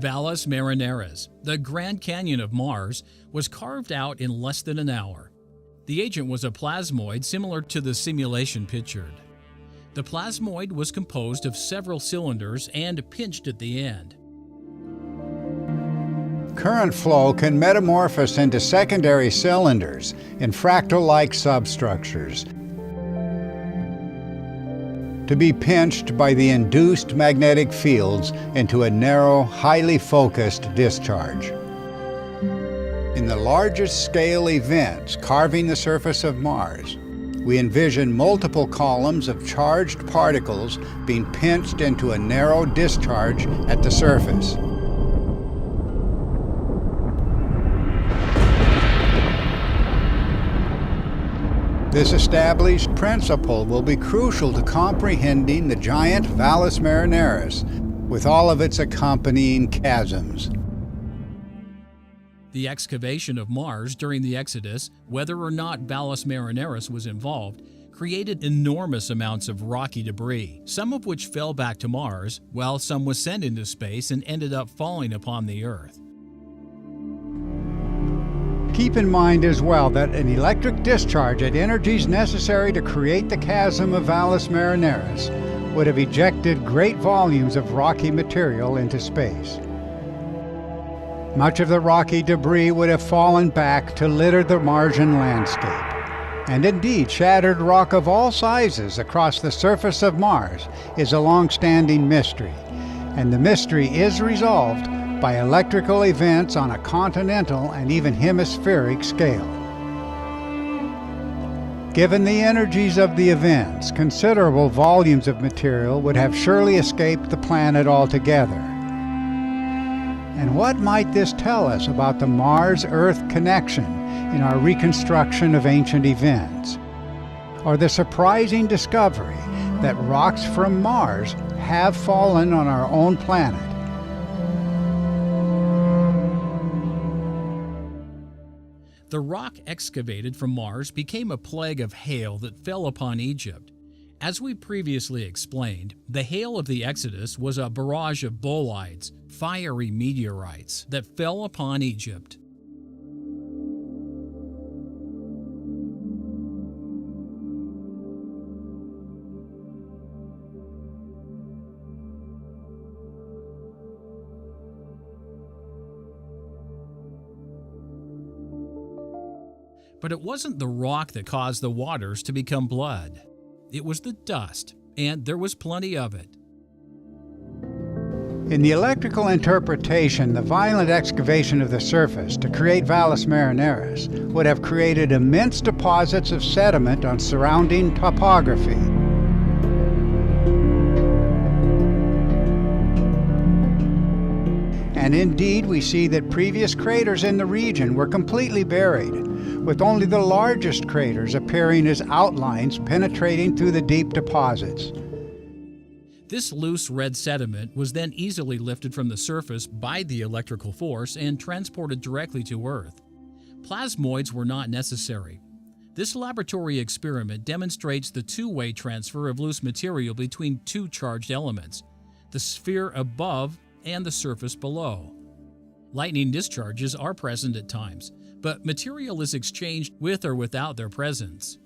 Valles Marineris, the Grand Canyon of Mars, was carved out in less than an hour. The agent was a plasmoid similar to the simulation pictured. The plasmoid was composed of several cylinders and pinched at the end. Current flow can metamorphose into secondary cylinders in fractal-like substructures to be pinched by the induced magnetic fields into a narrow, highly focused discharge. In the largest scale events carving the surface of Mars, we envision multiple columns of charged particles being pinched into a narrow discharge at the surface. This established principle will be crucial to comprehending the giant Valles Marineris with all of its accompanying chasms. The excavation of Mars during the Exodus, whether or not Valles Marineris was involved, created enormous amounts of rocky debris, some of which fell back to Mars, while some was sent into space and ended up falling upon the Earth. Keep in mind as well that an electric discharge at energies necessary to create the chasm of Valles Marineris would have ejected great volumes of rocky material into space. Much of the rocky debris would have fallen back to litter the Martian landscape. And indeed, shattered rock of all sizes across the surface of Mars is a long-standing mystery, and the mystery is resolved by electrical events on a continental and even hemispheric scale. Given the energies of the events, considerable volumes of material would have surely escaped the planet altogether. And what might this tell us about the Mars-Earth connection in our reconstruction of ancient events? Or the surprising discovery that rocks from Mars have fallen on our own planet? The rock excavated from Mars became a plague of hail that fell upon Egypt. As we previously explained, the hail of the Exodus was a barrage of bolides, fiery meteorites, that fell upon Egypt. But it wasn't the rock that caused the waters to become blood. It was the dust, and there was plenty of it. In the electrical interpretation, the violent excavation of the surface to create Valles Marineris would have created immense deposits of sediment on surrounding topography. And indeed, we see that previous craters in the region were completely buried, with only the largest craters appearing as outlines penetrating through the deep deposits. This loose red sediment was then easily lifted from the surface by the electrical force and transported directly to Earth. Plasmoids were not necessary. This laboratory experiment demonstrates the two-way transfer of loose material between two charged elements, the sphere above and the surface below. Lightning discharges are present at times, but material is exchanged with or without their presence.